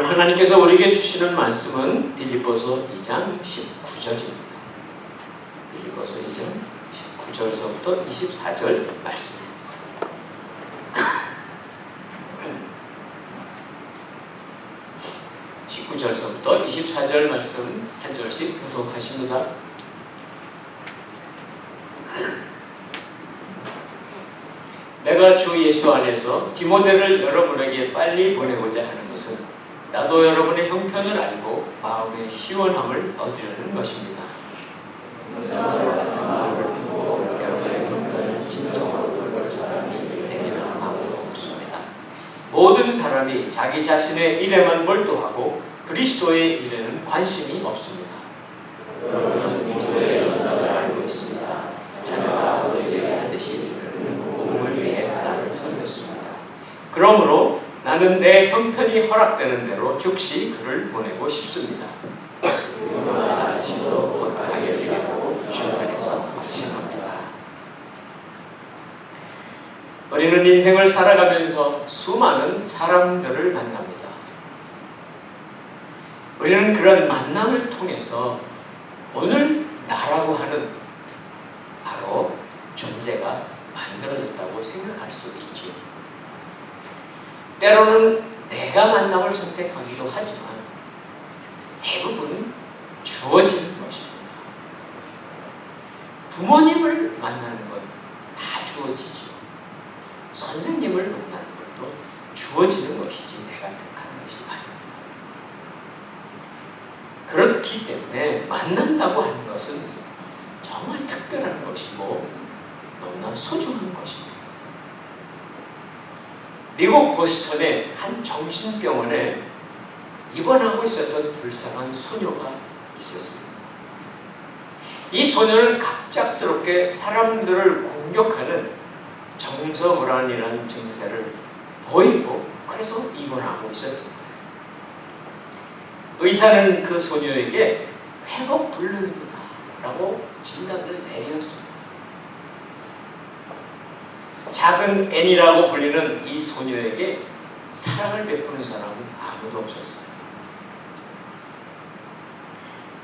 오늘 하나님께서 우리에게 주시는 말씀은 빌립보서 2장 19절입니다. 빌립보서 2장 19절서부터 24절 말씀. 19절서부터 24절 말씀 한 절씩 교독하십니다. 내가 주 예수 안에서 디모데를 여러분에게 빨리 보내고자 하는 것은 나도 여러분의 형편을 알고 마음의 시원함을 얻으려는 것입니다. 같은 마음을 두고 여러분의 형편을 진정으로 돌볼 사람이 내게는 아무도 없습니다. 모든 사람이 자기 자신의 일에만 몰두하고 그리스도의 일에는 관심이 없습니다. 여러분은 디모데의 연락을 알고 있습니다. 자녀가 아버지에게 하듯이 그는 복음을 위해 나를 섬겼습니다. 그러므로 나는 내 형편이 허락되는 대로 즉시 그를 보내고 싶습니다. 나 자신도 곧 가게 되려고 주 안에서 확신합니다. 우리는 인생을 살아가면서 수많은 사람들을 만납니다. 우리는 그런 만남을 통해서 오늘 나라고 하는 바로 존재가 만들어졌다고 생각할 수 있지. 때로는 내가 만남을 선택하기도 하지만 대부분 주어지는 것입니다. 부모님을 만나는 건 다 주어지죠. 선생님을 만나는 것도 주어지는 것이지 내가 택하는 것이 아닙니다. 그렇기 때문에 만난다고 하는 것은 정말 특별한 것이고 너무나 소중한 것입니다. 미국 보스턴의 한 정신병원에 입원하고 있었던 불쌍한 소녀가 있었습니다. 이 소녀는 갑작스럽게 사람들을 공격하는 정서불안이라는 증세를 보이고 그래서 입원하고 있었던 거예요. 의사는 그 소녀에게 회복불능입니다 라고 진단을 내렸습니다. 작은 애니라고 불리는 이 소녀에게 사랑을 베푸는 사람은 아무도 없었어요.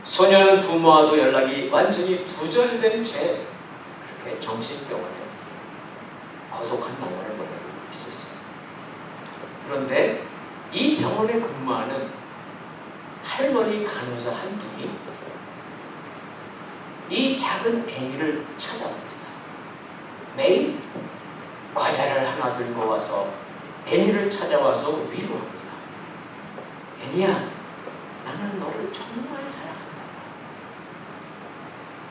소녀는 부모와도 연락이 완전히 두절된 채 그렇게 정신병원에 고독한 나날을 보내고 있었어요. 그런데 이 병원에 근무하는 할머니 간호사 한 분이 이 작은 애니를 찾아옵니다. 매일 과자를 하나 들고 와서 애니를 찾아와서 위로합니다. 애니야, 나는 너를 정말 사랑한다.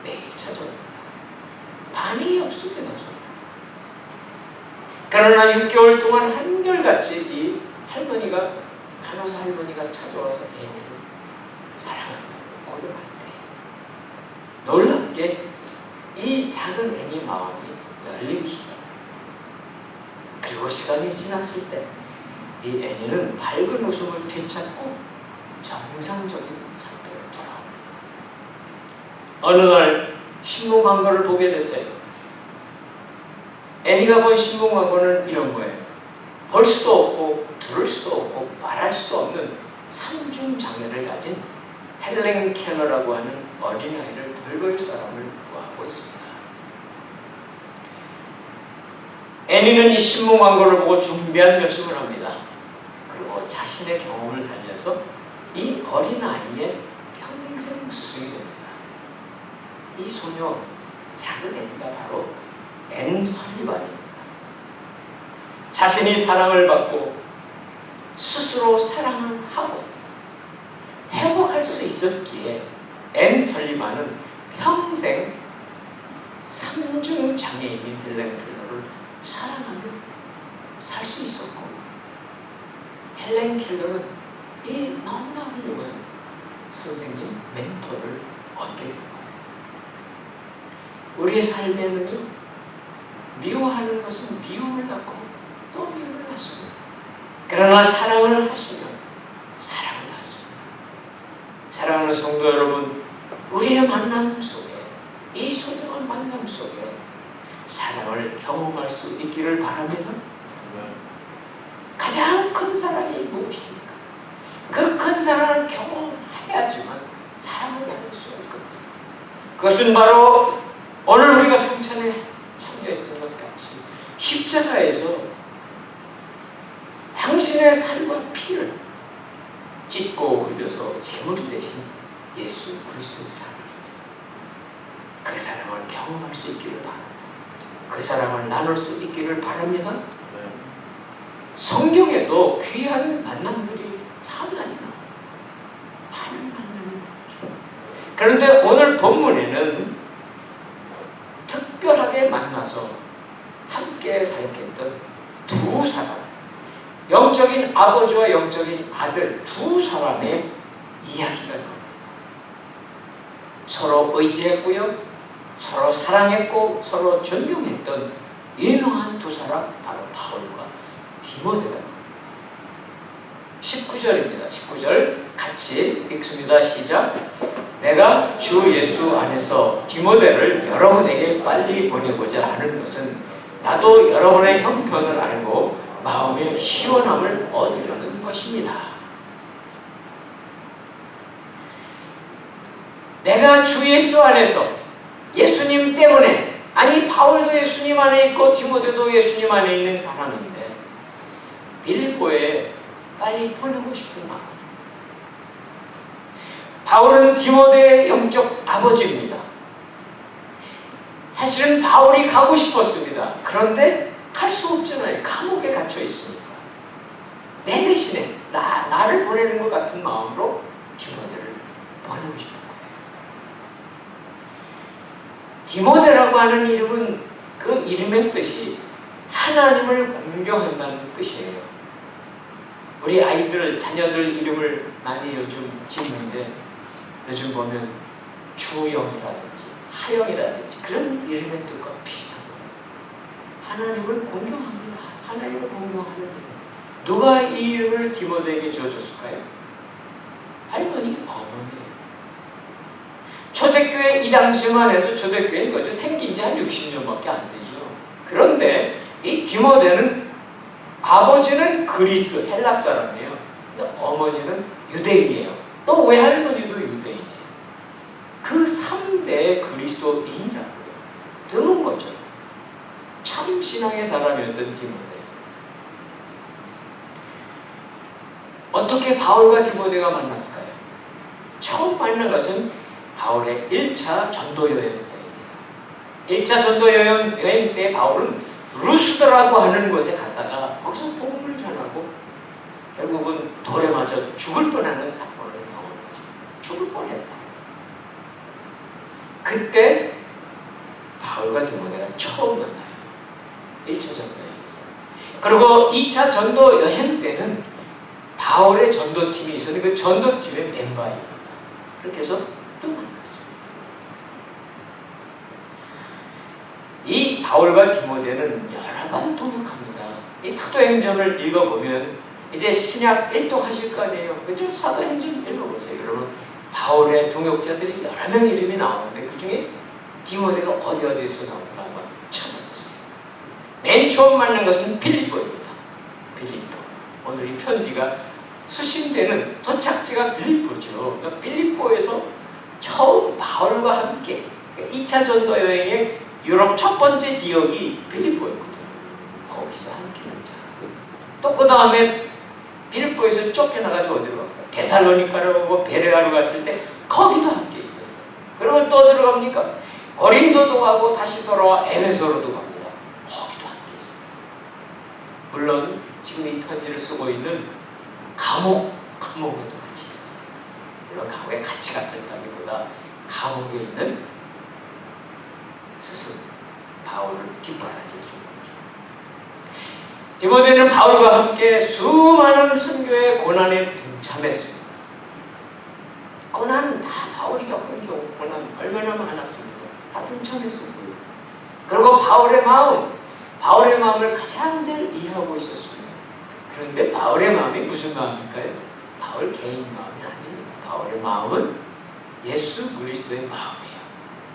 매일 찾아옵니다. 반응이 없습니다. 그러나 6개월 동안 한결같이 이 할머니가 간호사 할머니가 찾아와서 애니를 사랑한다고 고백할 때 놀랍게 이 작은 애니 마음이 열리기 시작합니다. 그리고 시간이 지났을 때 이 애니는 밝은 웃음을 되찾고 정상적인 상태로 돌아옵니다. 어느 날 신문 광고를 보게 됐어요. 애니가 본 신문 광고는 이런 거예요. 볼 수도 없고 들을 수도 없고 말할 수도 없는 삼중 장애를 가진 헬렌 켈러라고 하는 어린아이를 돌볼 사람을 구하고 있습니다. 애니는 이 신문 광고를 보고 중대한 결심을 합니다. 그리고 자신의 경험을 살려서 이 어린아이의 평생 스승이 됩니다. 이 소녀 작은 애니가 바로 앤 설리반입니다. 자신이 사랑을 받고 스스로 사랑을 하고 회복할 수 있었기에 앤 설리반은 평생 삼중 장애인인 헬렌 켈러를 사랑하며 살 수 있었고 헬렌 켈러는 이 너무나 훌륭한 선생님, 멘토를 얻게 된 거예요. 우리의 삶에는요, 미워하는 것은 미움을 갖고 또 미움을 받습니다. 그러나 사랑을 하시면 사랑을 받습니다. 사랑하는 성도 여러분, 우리의 만남 속에, 이 소중한 만남 속에 사랑을 경험할 수 있기를 바랍니다. 가장 큰 사랑이 무엇입니까? 그 큰 사랑을 경험해야지만 사랑을 나눌 수 있거든요. 그것은 바로 오늘 우리가 성찬에 참여했던 것 같이 십자가에서 당신의 살과 피를 찢고 흘려서 제물이 되신 예수 그리스도의 사랑입니다. 그 사랑을 경험할 수 있기를 바랍니다. 그 사랑을 나눌 수 있기를 바랍니다. 성경에도 귀한 만남들이 참 많이 나와요. 많은 만남이 나와요. 그런데 오늘 본문에는 특별하게 만나서 함께 살겠던 두 사람, 영적인 아버지와 영적인 아들 두 사람의 이야기가 나옵니다. 서로 의지했고요, 서로 사랑했고 서로 존경했던 유명한 두 사람, 바로 바울과 디모데가 19절입니다. 19절 같이 읽습니다. 시작. 내가 주 예수 안에서 디모데를 여러분에게 빨리 보내고자 하는 것은 나도 여러분의 형편을 알고 마음의 시원함을 얻으려는 것입니다. 내가 주 예수 안에서, 예수님 때문에, 아니 바울도 예수님 안에 있고 디모데도 예수님 안에 있는 사람인데 빌립보에 빨리 보내고 싶은 마음. 바울은 디모데의 영적 아버지입니다. 사실은 바울이 가고 싶었습니다. 그런데 갈 수 없잖아요. 감옥에 갇혀 있으니까. 내 대신에 나를 보내는 것 같은 마음으로 디모데를 보내고 싶은 거예요. 디모데라고 하는 이름은 그 이름의 뜻이 하나님을 공경한다는 뜻이에요. 우리 아이들, 자녀들 이름을 많이 요즘 짓는데 요즘 보면 주영이라든지 하영이라든지 그런 이름의 뜻과 비슷한 거예요. 하나님을 공경합니다. 하나님을 공경하는 일. 누가 이 이름을 디모데에게 지어줬을까요? 할머니, 어머니예요. 초대교회 이 당시만 해도 초대교회는 거죠. 생긴 지 한 60년밖에 안 되죠. 그런데 이 디모데는 아버지는 그리스, 헬라 사람이에요. 근데 어머니는 유대인이에요. 또 외할머니도 유대인이에요. 그 3대 그리스도인이라고요. 드문 거죠. 참 신앙의 사람이었던 디모데. 어떻게 바울과 디모데가 만났을까요? 처음 만난 것은 바울의 1차 전도 여행 때입니다. 1차 전도 여행 때 바울은 루스드라고 하는 곳에 갔다가 거기서 복음을 전하고 결국은 돌에 맞아 죽을 뻔하는 사건을 경험한 거죠. 죽을 뻔했다. 그때 바울과 디모데가 처음 만나요. 1차 전도 여행에서. 그리고 2차 전도 여행 때는 바울의 전도팀이 있었는데 그 전도팀의 멤버입니다. 그렇게 해서 또 만났어요. 이 바울과 디모데는 여러 번 동역합니다. 이 사도행전을 읽어보면 이제 신약 일독하실 거 아니에요. 그죠? 사도행전 읽어보세요. 여러분 바울의 동역자들이 여러 명 이름이 나오는데 그 중에 디모데가 어디에서 나올까 한번 찾아보세요. 맨 처음 만난 것은 빌립보입니다. 빌립보. 오늘 이 편지가 수신되는 도착지가 빌립보죠. 그러니까 빌립보에서 처음 바울과 함께 2차 전도 여행의 유럽 첫 번째 지역이 빌립보였거든요. 거기서 함께 놀자. 또 그 다음에 빌립보에서 쫓겨나가지고 어디로 갈까요? 데살로니카로 가고 베레아로 갔을 때 거기도 함께 있었어요. 그러면 또 어디로 갑니까? 고린도도 가고 다시 돌아와 에베소로도 갑니다. 거기도 함께 있었어요. 물론 지금 이 편지를 쓰고 있는 감옥에도 같이 있었어요. 물론 감옥에 같이 갇혔다기보다 감옥에 있는 스승 바울을 뒷바라지 준 거죠. 디모데는 바울과 함께 수많은 선교의 고난에 동참했습니다. 고난 다 바울이 겪은 고난 얼마나 많았습니까? 다 동참했었고요. 그리고 바울의 마음을 가장 잘 이해하고 있었습니다. 그런데 바울의 마음이 무슨 마음일까요? 바울 개인 마음이 아닙니다. 바울의 마음은 예수 그리스도의 마음이에요.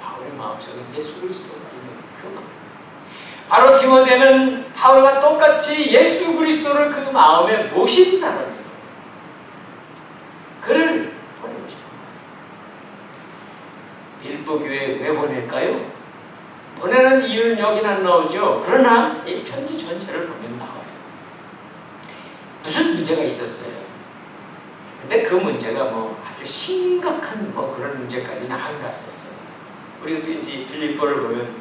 바울의 마음속에 예수 그리스도가 있는 그 마음. 바로 디모데는 바울과 똑같이 예수 그리스도를 그 마음에 모신 사람이에요. 빌립보 교회에 왜 보낼까요? 보내는 이유는 여기는 안 나오죠. 그러나 이 편지 전체를 보면 나와요. 무슨 문제가 있었어요. 근데 그 문제가 뭐 아주 심각한 뭐 그런 문제까지는 안 갔었어요. 우리도 이제 빌립보를 보면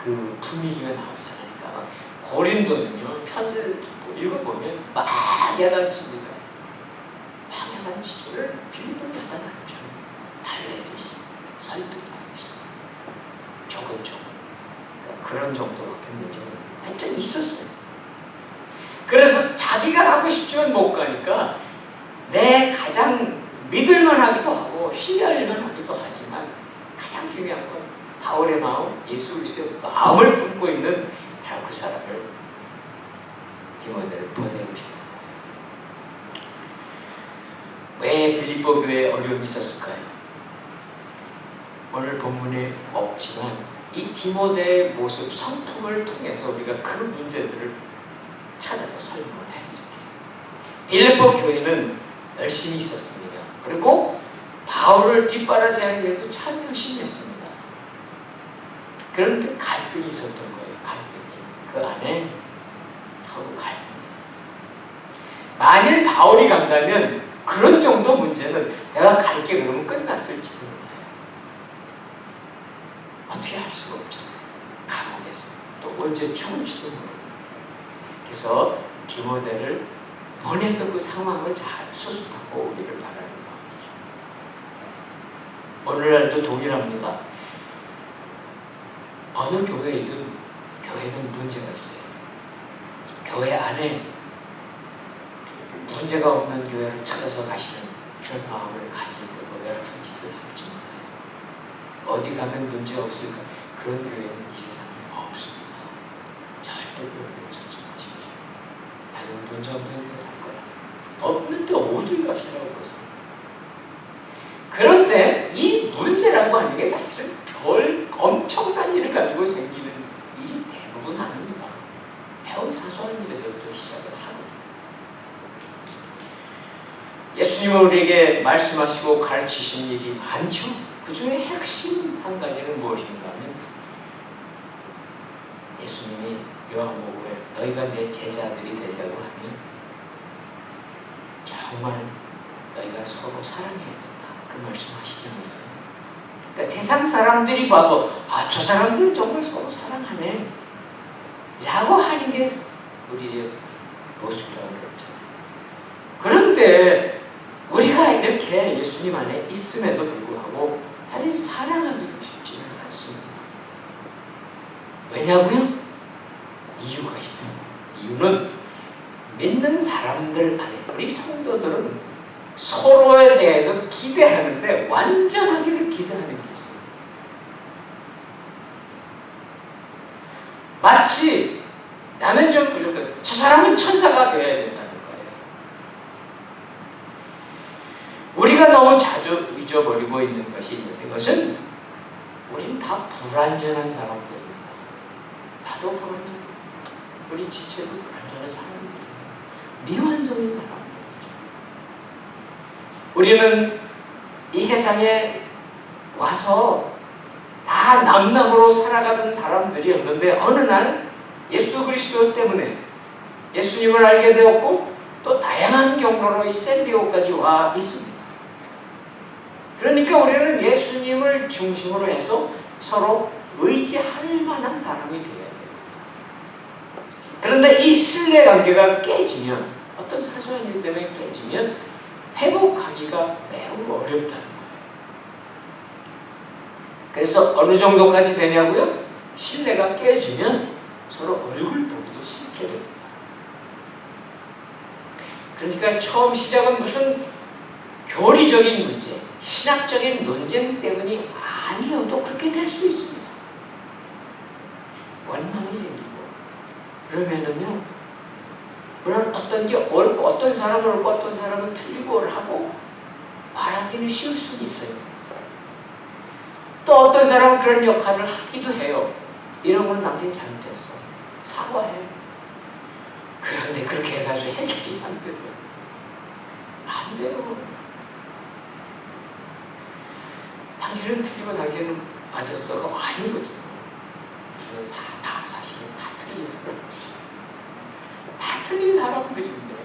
그 분위기가 나오잖아요. 그러니까 고린도는요, 편지를 읽어보면 막 야단칩니다. 막 야단치기를 빌립보를 야단하죠. 달래듯이, 설득하듯이, 조금조금. 그러니까 그런 정도밖에 문제는 하여튼 있었어요. 그래서 자기가 하고 싶지만 못 가니까 내 가장 믿을만하기도 하고 신뢰할 만하기도 하지만 가장 중요한 건 바울의 마음, 예수 그리스도의 마음을 품고 있는 바로 그 사람을 디모데를 보내고 싶다. 왜 빌립보 교회에 어려움이 있었을까요? 오늘 본문에 없지만 이 디모데의 모습, 성품을 통해서 우리가 그 문제들을 찾아서 설명을 해드릴게요. 빌립보 교회는 열심히 있었습니다. 그리고 바울을 뒷바라지하기 위해서 참 열심히 했습니다. 그런데 갈등이 있었던 거예요. 갈등이. 그 안에 서로 갈등이 있었어요. 만일 바울이 간다면 그런 정도 문제는 내가 갈게 그러면 끝났을지도 몰라요. 어떻게 할 수가 없잖아요. 감옥에서. 또 언제 죽을지도 모르고. 그래서 디모데를 보내서 그 상황을 잘 수습하고 오기를 바라는 마음이죠. 오늘날도 동일합니다. 어느 교회이든 교회는 문제가 있어요. 교회 안에 문제가 없는 교회를 찾아서 가시는 그런 마음을 가질 때도 여러분 있었을지 몰라요. 어디 가면 문제 없을까? 그런 교회는 이 세상에 없습니다. 절대 그런 데 찾지 마십시오. 나는 문제 없는 교회 할 거야. 없는데 어딜 가시라고 그러세요? 그런데 이 문제라고 하는 게 사실은 별 엄청난 일을 가지고 생기는 일이 대부분 아닙니다. 매우 사소한 일에서부터 시작을 하거든요. 예수님은 우리에게 말씀하시고 가르치신 일이 많죠. 그 중에 핵심 한 가지는 무엇인가 하면 예수님이 요한복음에 너희가 내 제자들이 되려고 하면 정말 너희가 서로 사랑해야 된다. 그 말씀하시지 않았어요? 그러니까 세상 사람들이 봐서 저 사람들은 정말 서로 사랑하네 라고 하는 게 우리의 모습이라고 그랬잖아요. 그런데 우리가 이렇게 예수님 안에 있음에도 불구하고 사실 사랑하기가 쉽지는 않습니다. 왜냐고요? 이유가 있어요. 이유는 믿는 사람들 안에 우리 성도들은 서로에 대해서 기대하는데 완전하기를 기대하는 게 있어요. 마치 나는 좀 부족해. 저 사람은 천사가 되어야 된다는 거예요. 우리가 너무 자주 잊어버리고 있는 것이 있는데 그것은 우린 다 불완전한 사람들입니다. 나도 불완전해요. 우리 지체도 불완전한 사람들이에요. 미완성인 사람들이죠. 우리는 이 세상에 와서 다 남남으로 살아가던 사람들이었는데 어느 날 예수 그리스도 때문에 예수님을 알게 되었고 또 다양한 경로로 이 샌디에고까지 와 있습니다. 그러니까 우리는 예수님을 중심으로 해서 서로 의지할 만한 사람이 되어야 됩니다. 그런데 이 신뢰관계가 깨지면 어떤 사소한 일 때문에 깨지면 회복하기가 매우 어렵다는 거예요. 그래서 어느 정도까지 되냐고요? 신뢰가 깨지면 서로 얼굴 보기도 싫게 됩니다. 그러니까 처음 시작은 무슨 교리적인 문제, 신학적인 논쟁 때문이 아니어도 그렇게 될 수 있습니다. 원망이 생기고 그러면은요, 물론 어떤 게 옳고 어떤 사람은 옳고 어떤 사람은 틀리고를 하고 말하기는 쉬울 수는 있어요. 또 어떤 사람은 그런 역할을 하기도 해요. 이런 건 당신 잘못했어. 사과해. 그런데 그렇게 해가지고 해결이 안 되죠. 안 돼요. 당신은 틀리고 당신은 빠졌어가 아니거든요. 우리는 사실은 다 틀린 사람들이. 다 틀린 사람들인데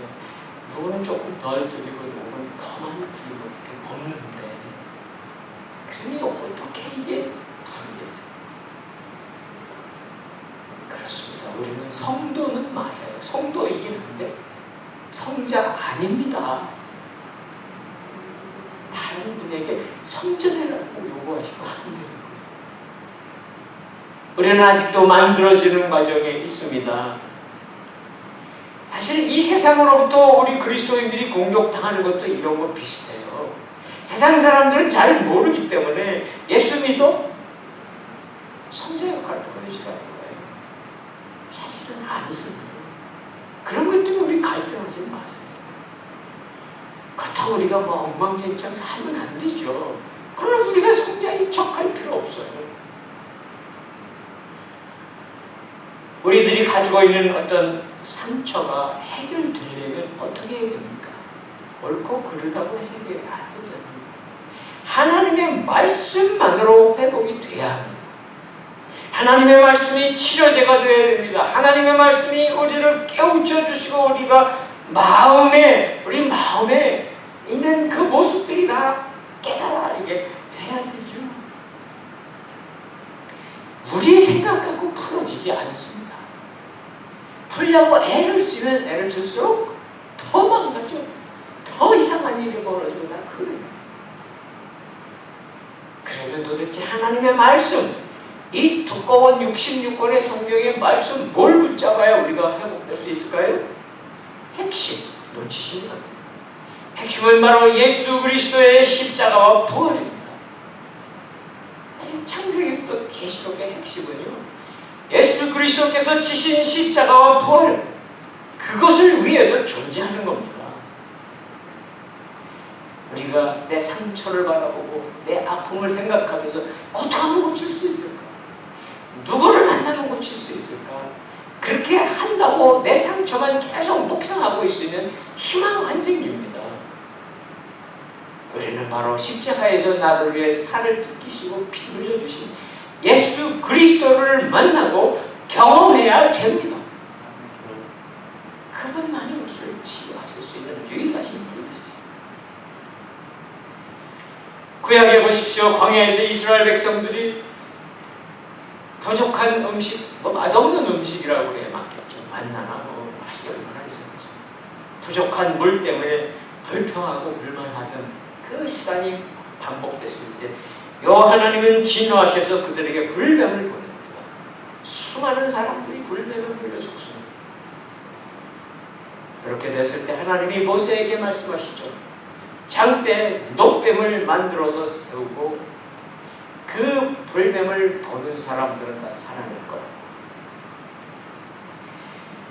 누구는 조금 덜 들리고 누구는 더 많이 들리고 이렇게 없는데 그러니 어떻게 이게 부르겠어요? 그렇습니다. 우리는 성도는 맞아요. 성도이긴 한데 성자 아닙니다. 다른 분에게 성전해라고 요구하시면 안 되는 거예요. 우리는 아직도 만들어지는 과정에 있습니다. 사실 이 세상으로부터 우리 그리스도인들이 공격당하는 것도 이런 거 비슷해요. 세상 사람들은 잘 모르기 때문에 예수 믿어? 성자 역할을 보여주라는 거예요. 사실은 아니거든요. 그런 것 때문에 우리 갈등하지 마세요. 그렇다고 우리가 뭐 엉망진창 살면 안 되죠. 그러나 우리가 성자인 척할 필요 없어요. 우리들이 가지고 있는 어떤 상처가 해결되려면 어떻게 해야 됩니까? 옳고 그르다고 해서 해결이 안 되잖아요. 하나님의 말씀만으로 회복이 돼야 합니다. 하나님의 말씀이 치료제가 되어야 됩니다. 하나님의 말씀이 우리를 깨우쳐 주시고 우리가 우리 마음에 있는 그 모습들이 다 깨달아지게 돼야 되죠. 우리의 생각 갖고 풀어지지 않습니다. 풀려고 애를 쓰면 애를 쓸수록 더 망가져. 더 이상한 일이 벌어지고 다 그래요. 그러면 도대체 하나님의 말씀, 이 두꺼운 66권의 성경의 말씀 뭘 붙잡아야 우리가 회복될 수 있을까요? 핵심, 놓치시면 안 됩니다. 핵심은 바로 예수 그리스도의 십자가와 부활입니다. 창세기부터 계시록의 핵심은요, 예수 그리스도께서 지신 십자가와 부활, 그것을 위해서 존재하는 겁니다. 우리가 내 상처를 바라보고 내 아픔을 생각하면서 어떻게 하면 고칠 수 있을까? 누구를 만나면 고칠 수 있을까? 그렇게 한다고 내 상처만 계속 묵상하고 있으면 희망 안 생깁니다. 우리는 바로 십자가에서 나를 위해 살을 찢기시고 피 흘려주신 예수 그리스도를 만나고 경험해야 됩니다. 그분만이 우리를 치유하실 수 있는 유일하신 분이세요. 구약에 보십시오. 광야에서 이스라엘 백성들이 부족한 음식, 맛없는 음식이라고 해야 맞겠죠. 만나나 맛이 얼마나 있었겠죠. 부족한 물 때문에 불평하고 불만하던 그 시간이 반복됐을 때 하나님은 진노하셔서 그들에게 불뱀을 보냅니다. 수많은 사람들이 불뱀에 물려 죽습니다. 그렇게 됐을 때 하나님이 모세에게 말씀하시죠. 장대 놋뱀을 만들어서 세우고 그 불뱀을 보는 사람들은 다 살아날 거라.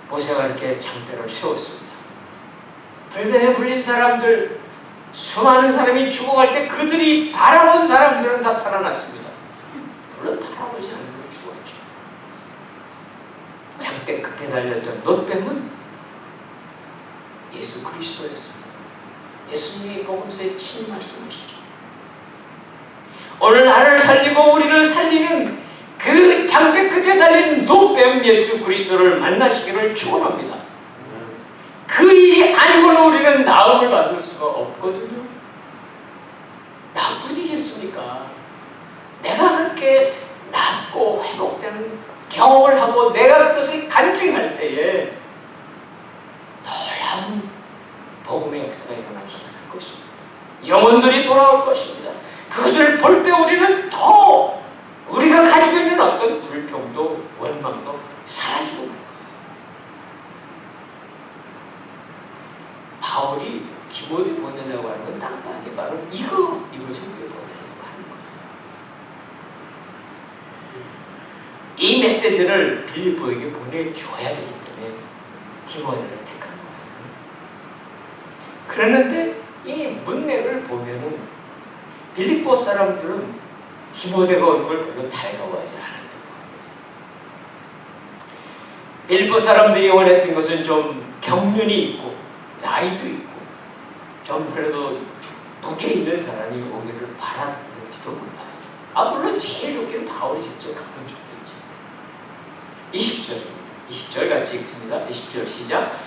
모세가 이렇게 장대를 세웠습니다. 불뱀에 물린 사람들, 수많은 사람이 죽어갈 때 그들이 바라본 사람들은 다 살아났습니다. 물론 바라보지 않으면 죽었죠. 장대 끝에 달렸던 놋뱀은 예수 그리스도였습니다. 예수님이 복음서에 친 말씀이시죠. 오늘 나를 살리고 우리를 살리는 그 장대 끝에 달린 놋뱀 예수 그리스도를 만나시기를 축원합니다. 그 일이 아니고는 우리는 나음을 받을 수가 없거든요. 나뿐이겠습니까? 내가 그렇게 낫고 회복되는 경험을 하고 내가 그것을 간증할 때에 놀라운 복음의 역사가 일어나기 시작할 것입니다. 영혼들이 돌아올 것입니다. 그것을 볼 때 우리는 더 우리가 가지고 있는 어떤 불평도 원망도 사라지고 말 거예요. 바울이 디모데 보내려고 하는 건 딴 거 아니에요. 바로 이것을 보내려고 하는 거예요. 이 메시지를 빌립보에게 보내줘야 되기 때문에 디모데를 택한 거예요. 그랬는데 이 문맥을 보면은 빌립보 사람들은 디모데가 오는 걸 별로 달가워하지 않았던 것 같아요. 빌립보 사람들이 원했던 것은 좀 경륜이 있고 나이도 있고 좀 그래도 무게 있는 사람이 오기를 바랐는지도 몰라요. 물론 제일 좋기는 바울이 직접 가면 좋겠죠. 20절 같이 읽습니다. 20절 시작.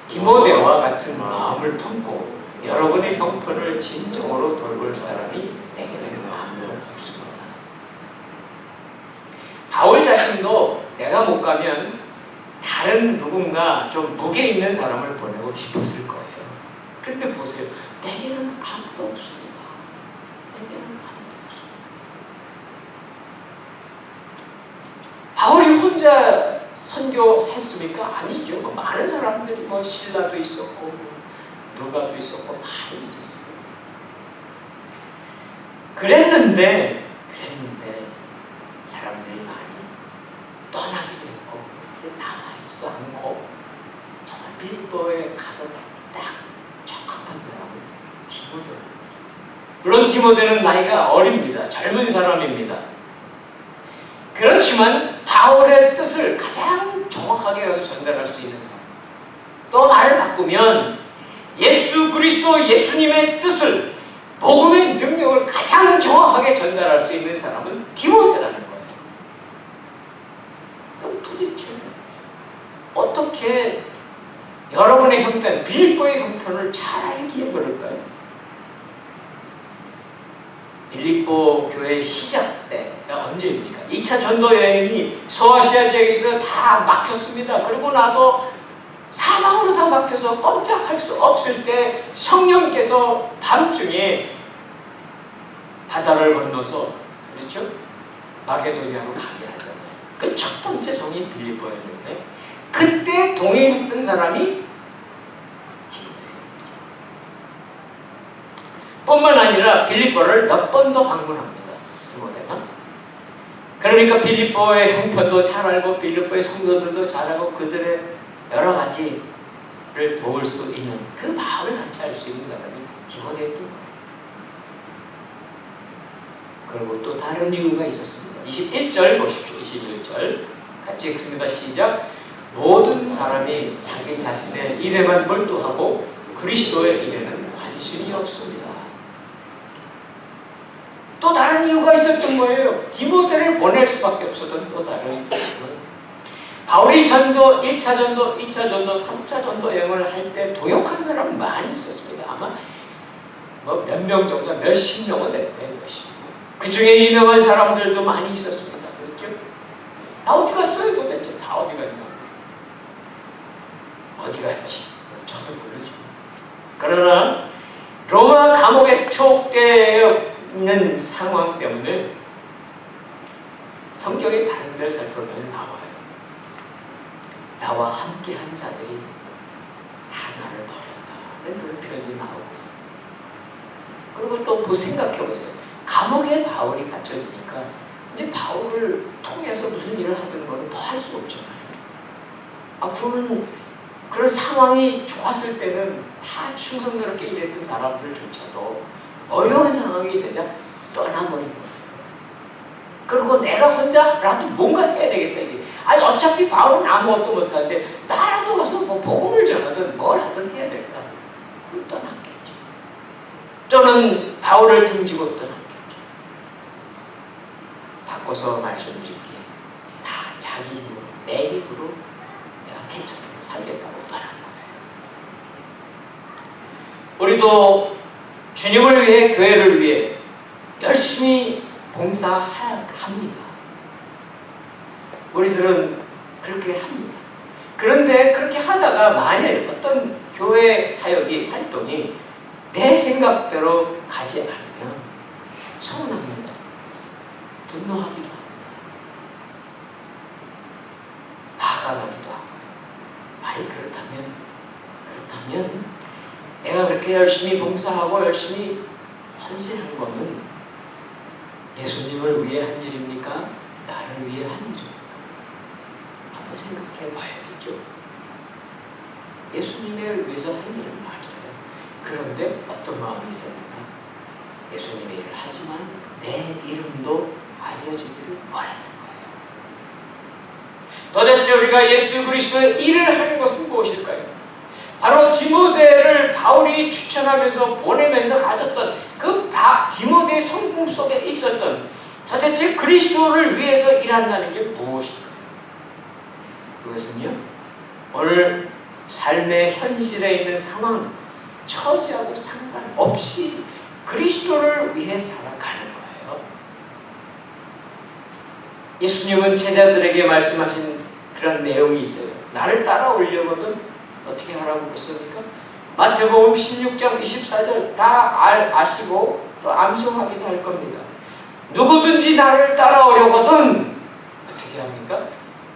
디모데와 같은 마음을 품고 여러분의 형편을 진정으로 돌볼 사람이 내게는 아무도 없습니다. 바울 자신도 내가 못 가면 다른 누군가 좀 무게 있는 사람을 보내고 싶었을 거예요. 그런데 보세요. 내게는 아무도 없습니다. 내게는 아무도 없습니다. 바울이 혼자 선교했습니까? 아니죠. 많은 사람들이 신라도 있었고 누가도 있었고 많이 있었어요. 그랬는데 사람들이 많이 떠나기도 했고 이제 남아있지도 않고 정말 빌립보에 가서 딱 적합한 사람은 디모데. 물론 디모데는 나이가 어립니다. 젊은 사람입니다. 그렇지만 바울의 뜻을 가장 정확하게 가서 전달할 수 있는 사람. 또 말을 바꾸면 예수 그리스도 예수님의 뜻을 복음의 능력을 가장 정확하게 전달할 수 있는 사람은 디모데라는 거예요. 그럼 도대체 어떻게 여러분의 형편, 빌립보의 형편을 잘 알기에 그럴까요? 빌립보 교회 시작 때가 언제입니까? 2차 전도 여행이 소아시아 지역에서 다 막혔습니다. 그리고 나서 사방으로 다 막혀서 꼼짝할 수 없을 때 성령께서 밤중에 바다를 건너서 그렇죠? 마게도니아로 가게 하잖아요. 그 첫 번째 성이 빌립보였는데 그때 동행했던 사람이 디모데예요. 뿐만 아니라 빌립보를 몇 번 더 방문합니다. 디모데가. 그러니까 빌립보의 형편도 잘 알고 빌립보의 성도들도 잘 알고 그들의 여러 가지를 도울 수 있는 그 마음을 같이 할 수 있는 사람이 디모데였던 거예요. 그리고 또 다른 이유가 있었습니다. 21절 보십시오. 21절 같이 읽습니다. 시작. 모든 사람이 자기 자신의 일에만 몰두하고 그리스도의 일에는 관심이 없습니다. 또 다른 이유가 있었던 거예요. 디모데를 보낼 수밖에 없었던 또 다른 이유는 바울이 전도 1차 전도, 2차 전도, 3차 전도 여행을 할 때 동역한 사람은 많이 있었습니다. 아마 몇 명 정도, 몇십 명은 될 거예요. 그 중에 유명한 사람들도 많이 있었습니다. 그렇죠? 다 어디 갔어요? 도대체 다 어디 갔냐? 어디 갔지? 저도 모르죠. 그러나 로마 감옥에 투옥되어 있는 상황 때문에 성경의 다른 데를 살펴보면 나와요. 나와 함께한 자들이 다 나를 버렸다는 그런 표현이 나오고, 그리고 또 생각해보세요. 감옥에 바울이 갇혀지니까 이제 바울을 통해서 무슨 일을 하던 거는 더 할 수 없잖아요. 그러면 그런 상황이 좋았을 때는 다 충성스럽게 일했던 사람들조차도 어려운 상황이 되자 떠나버린 거예요. 그리고 내가 혼자라도 뭔가 해야 되겠다. 이게. 어차피 바울은 아무것도 못하는데 나라도 가서 복음을 전하든 뭘 하든 해야 되겠다. 그럼 떠났겠죠. 또는 바울을 등지고 떠났겠죠. 바꿔서 말씀드릴게요. 다 자기 힘으로, 내 힘으로 내가 개척해서 살겠다고 떠난 거예요. 우리도 주님을 위해, 교회를 위해 열심히 봉사합니다. 우리들은 그렇게 합니다. 그런데 그렇게 하다가 만일 어떤 교회 사역이, 활동이 내 생각대로 가지 않으면 서운합니다. 분노하기도 합니다. 화가 나기도 하고요. 그렇다면 내가 그렇게 열심히 봉사하고 열심히 헌신한 거는 예수님을 위해 한 일입니까? 나를 위해 한 일입니까? 한번 생각해 봐야겠죠. 예수님을 위해서 한 일은 맞아요. 그런데 어떤 마음이 있었는가? 예수님의 일을 하지만 내 이름도 알려지기를 원했던 거예요. 도대체 우리가 예수 그리스도의 일을 하는 것은 무엇일까요? 바로 디모데를 바울이 추천하면서 보내면서 가졌던 그 디모데의 성품 속에 있었던 도대체 그리스도를 위해서 일한다는 게 무엇일까요? 그것은요, 오늘 삶의 현실에 있는 상황, 처지하고 상관없이 그리스도를 위해 살아가는 거예요. 예수님은 제자들에게 말씀하신 그런 내용이 있어요. 나를 따라오려거든 어떻게 하라고 그랬습니까? 마태복음 16장 24절 다 아시고 또 암송하기도 할 겁니다. 누구든지 나를 따라오려거든 어떻게 합니까?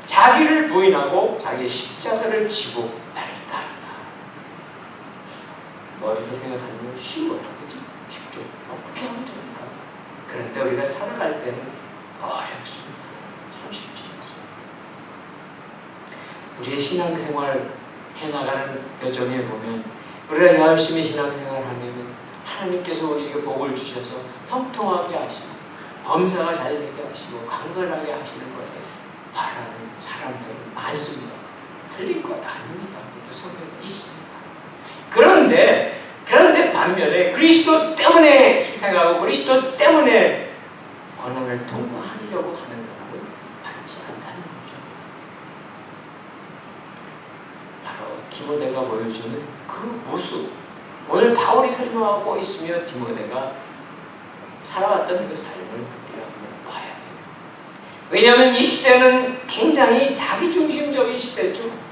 자기를 부인하고 자기의 십자가를 지고 나를 따르라. 머리로 생각하면 쉬워요. 그렇죠? 쉽죠? 어떻게 하면 됩니까? 그런데 우리가 살아갈 때는 어렵습니다. 참 쉽지 않습니다. 우리의 신앙생활 해나가는 여정에 보면 우리가 열심히 신앙생활하면 하나님께서 우리에게 복을 주셔서 형통하게 하시고 범사가 잘 되게 하시고 강건하게 하시는 것을 바라는 사람들은 많습니다. 틀린 것 아닙니다. 그것도 성경에 있습니다. 그런데 반면에 그리스도 때문에 희생하고 그리스도 때문에 고난을 통과하려고 하는 사람은 많지 않다는 거죠. 바로 디모데가 보여주는 그 모습, 오늘 바울이 설명하고 있으며 디모데가 살아왔던 그 삶을 우리가 한번 봐야 돼요. 왜냐하면 이 시대는 굉장히 자기중심적인 시대죠.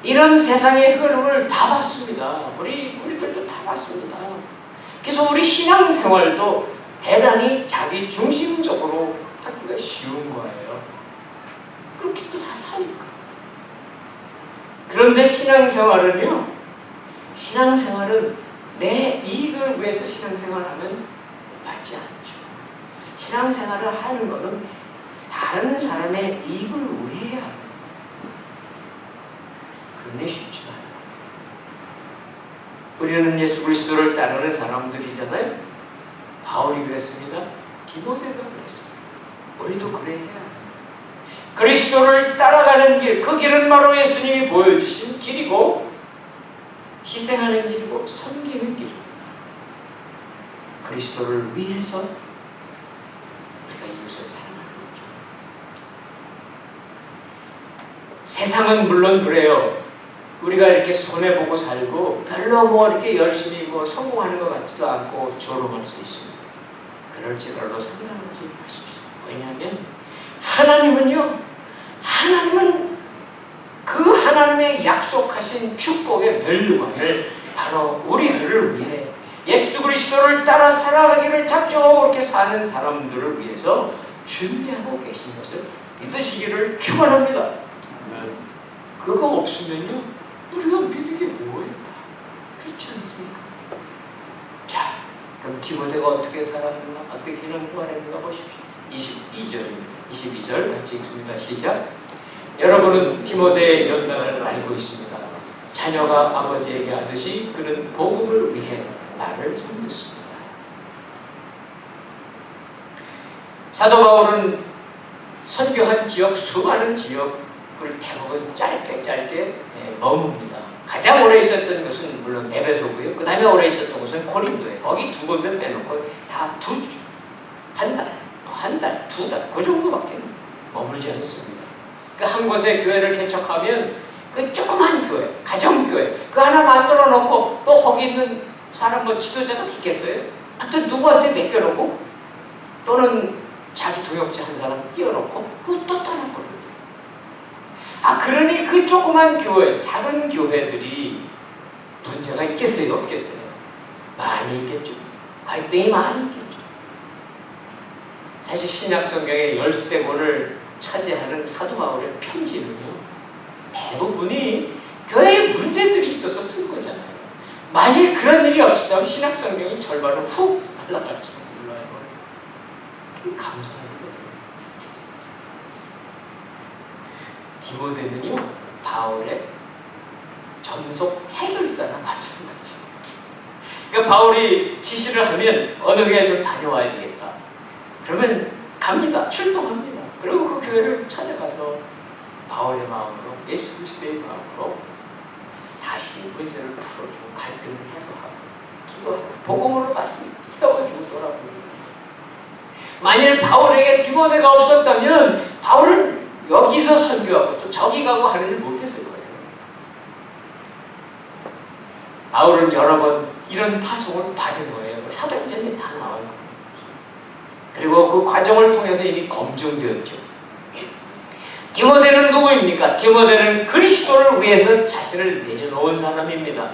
이런 세상의 흐름을 다 봤습니다. 우리들도 다 봤습니다. 그래서 우리 신앙생활도 대단히 자기중심적으로 하기가 쉬운 거예요. 그렇게 또 다 사니까. 그런데 신앙생활은 내 이익을 위해서 신앙생활하면 맞지 않죠. 신앙생활을 하는 것은 다른 사람의 이익을 위해 합니다. 그런데 쉽지 않아요. 우리는 예수 그리스도를 따르는 사람들이잖아요. 바울이 그랬습니다. 디모데가 그랬습니다. 우리도 그래야 해요. 그리스도를 따라가는 길, 그 길은 바로 예수님이 보여주신 길이고 희생하는 길이고 섬기는 길입니다. 그리스도를 위해서 우리가 이웃을 사랑하는 거죠. 세상은 물론 그래요. 우리가 이렇게 손해보고 살고 별로 이렇게 열심히 성공하는 것 같지도 않고 조롱할 수 있습니다. 그럴지라도 생각하지 마십시오. 왜냐하면 하나님은 그 하나님의 약속하신 축복의 멸류관을 바로 우리들을 위해 예수 그리스도를 따라 살아가기를 작정하고 그렇게 사는 사람들을 위해서 준비하고 계신 것을 믿으시기를 축원합니다. 그거 없으면요, 우리가 믿는 게 뭐예요? 그렇지 않습니까? 자, 그럼 디모데가 어떻게 살았는가, 어떻게 기능하는가 보십시오. 22절 같이 읽습니다. 시작. 여러분은 디모데의 연단을 알고 있습니다. 자녀가 아버지에게 하듯이 그는 복음을 위해 나를 섬겼습니다. 사도 바울은 선교한 지역, 수많은 지역을 대부분 짧게 머뭅니다. 가장 오래 있었던 것은 물론 에베소고요. 그 다음에 오래 있었던 것은 고린도예요. 거기 두 군데 빼놓고 다 한 달, 두 달, 그 정도밖에 머물지 않습니다. 그 한 곳에 교회를 개척하면 그 조그만 교회, 가정교회, 그 하나 만들어 놓고 또 거기 있는 사람 지도자가 있겠어요? 하여튼 누구한테 맡겨놓고 또는 자기 동역자 한 사람 띄워놓고 그거 또 떠나버립니다. 그러니 그 조그만 교회, 작은 교회들이 문제가 있겠어요? 없겠어요? 많이 있겠죠. 갈등이 많이 있겠죠. 사실 신약 성경의 13권을 차지하는 사도 바울의 편지는요, 대부분이 교회에 문제들이 있어서 쓴 거잖아요. 만일 그런 일이 없었다면 신약 성경이 절반은 훅 날아갈지도 몰라요. 감사합니다. 디모데는요, 바울의 전속 해결사나 마찬가지죠. 그러니까 바울이 지시를 하면 어느 교회 좀 다녀와야 되겠다. 그러면 갑니다. 출동합니다. 그리고 그 교회를 찾아가서 바울의 마음으로, 예수 그리스도의 마음으로 다시 문제를 풀어주고 갈등을 해소하고 기도하고 복음으로 다시 세워주고 돌아보고 만일 바울에게 디모데가 없었다면 바울은 여기서 선교하고 또 저기 가고 하는 일 못했을 거예요. 바울은 여러 번 이런 파송을 받은 거예요. 사도행전에 다 나와요. 그리고 그 과정을 통해서 이미 검증되었죠. 디모데는 누구입니까? 디모데는 그리스도를 위해서 자신을 내려놓은 사람입니다.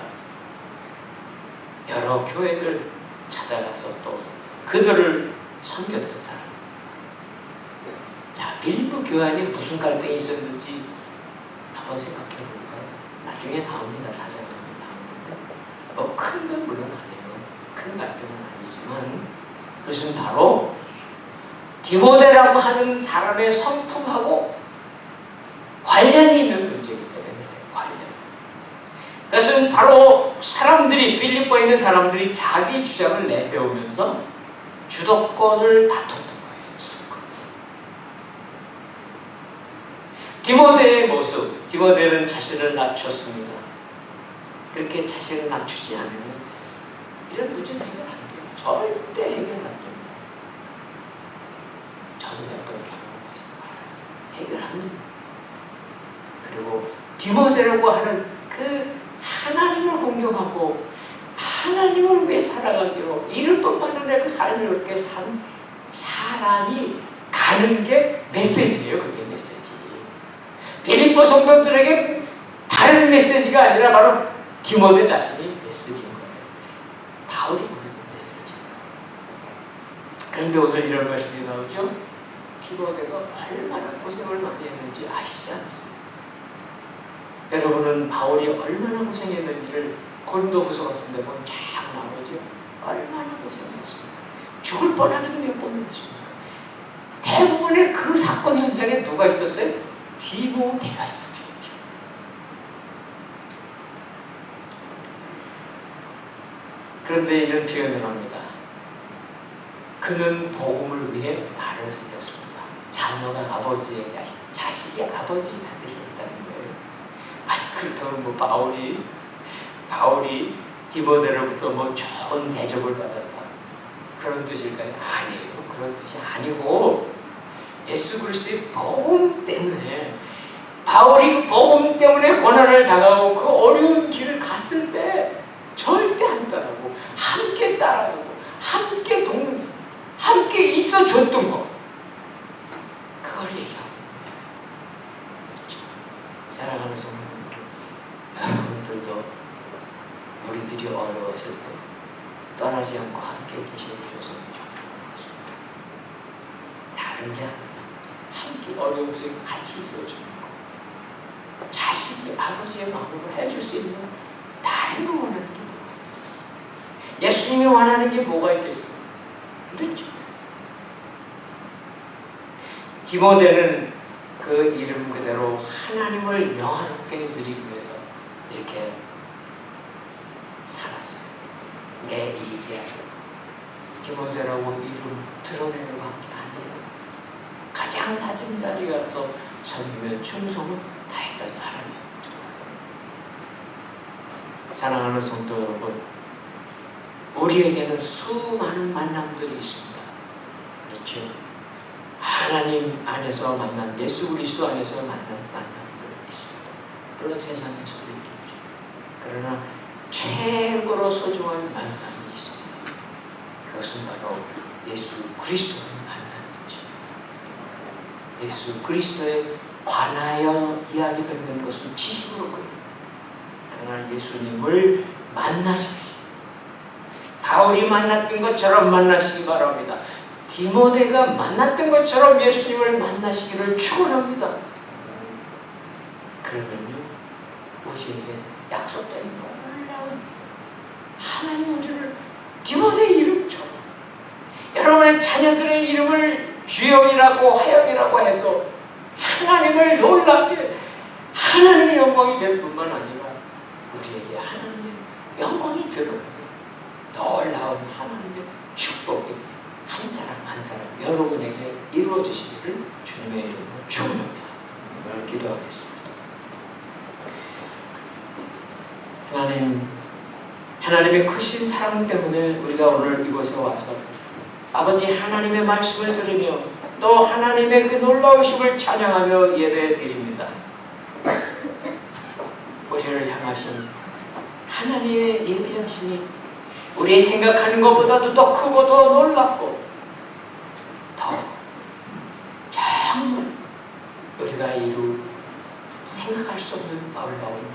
여러 교회들 찾아가서 또 그들을 섬겼던 사람. 자, 빌립보 교회 안에 무슨 갈등이 있었는지 한번 생각해 볼까요? 나중에 나옵니다. 사장이 나오는데 뭐 큰 건 물론 아니에요. 큰 갈등은 아니지만 그것은 바로 디모데라고 하는 사람의 성품하고 관련이 있는 문제이기 때문에 관련. 그것은 바로 사람들이 빌립보에 있는 사람들이 자기 주장을 내세우면서 주도권을 다퉜던 거예요. 주도권. 디모데의 모습, 디모데는 자신을 낮췄습니다. 그렇게 자신을 낮추지 않으면 이런 문제는 해결 안 돼요. 절대 해결 안 돼요. 저도 몇 번 경험해서 알아요. 해결 안 됩니다. 그리고 디모데라고 하는 그 하나님을 공경하고 하나님을 위해 살아가기로 이름뿐만 아니라 그 삶을 그렇게 산 사람이 가는 게 메시지예요. 그게 메시지. 빌립보 성도들에게 다른 메시지가 아니라 바로 디모데 자신이 메시지인 거예요. 바울이 보내는 메시지. 그런데 오늘 이런 말씀이 나오죠. 디모데가 얼마나 고생을 많이 했는지 아시지 않습니까? 여러분은 바울이 얼마나 고생했는지를 고린도후서 같은 데 보면 쫙 나오죠. 얼마나 고생했습니까? 죽을 뻔하기도 몇 번 했습니다. 대부분의 그 사건 현장에 누가 있었어요? 디모데가 있었어요. 그런데 이런 표현을 합니다. 그는 복음을 위해 나를 섬겼습니다. 자녀가 아버지에게 하시다. 자식이 아버지 하듯이 했다는 거예요. 아니 그렇다면 뭐 바울이 디모데로부터 뭐 좋은 대접을 받았다. 그런 뜻일까요? 아니에요. 그런 뜻이 아니고 예수 그리스도의 복음 때문에 바울이 복음 때문에 고난을 당하고 그 어려운 길을 갔을 때 절대 안 따라고 함께 따라가고 함께 있어줬던 거 그걸 얘기하고 그렇죠. 사랑하는 성도님들 여러분들도 우리들이 어려웠을 때 떠나지 않고 함께 계셔주셔서 좋습니다. 다른 게 아니라 함께 어려운 속에 같이 있어주는 거 자식이 아버지의 마음으로 해줄 수 있는 다른 거 원하는 게 뭐가 있겠어요? 예수님이 원하는 게 뭐가 있겠어요? 그렇죠? 디모데는 그 이름 그대로 하나님을 영화롭게 해드리기 위해서 이렇게 살았어요. 내 일이 아니라 디모데라고 이름 드러내는 것밖에 아니에요. 가장 낮은 자리에 가서 섬기며 충성을 다했던 사람이었죠. 사랑하는 성도 여러분, 우리에게는 수많은 만남들이 있습니다. 그렇죠? 하나님 안에서 만난, 예수 그리스도 안에서 만난 만남들이 있습니다. 물론 세상에서도 있겠죠. 그러나 최고로 소중한 만남이 있습니다. 그것은 바로 예수 그리스도를 만나는 것입니다. 예수 그리스도에 관하여 이야기 듣는 것은 지식으로 끝납니다. 그러나 예수님을 만나십시오. 바울이 만났던 것처럼 만나시기 바랍니다. 디모데가 만났던 것처럼 예수님을 만나시기를 축원합니다. 그러면요 우리에게 약속된 놀라운 하나님 우리를 디모데의 이름처럼 여러분의 자녀들의 이름을 주영이라고 하영이라고 해서 하나님을 놀랍게 하나님의 영광이 될 뿐만 아니라 우리에게 하나님의 영광이 드러나는 놀라운 하나님의 축복이 한 사람 한 사람 여러분에게 이루어지시기를 주님의 이름으로 축원합니다. 오늘 기도하겠습니다. 하나님의 크신 사랑 때문에 우리가 오늘 이곳에 와서 아버지 하나님의 말씀을 들으며 또 하나님의 그 놀라우심을 찬양하며 예배드립니다. 우리를 향하신 하나님의 예비하심이 우리 생각하는 것보다도 더 크고 더 놀랍고 더 정말 우리가 생각할 수 없는 놀라운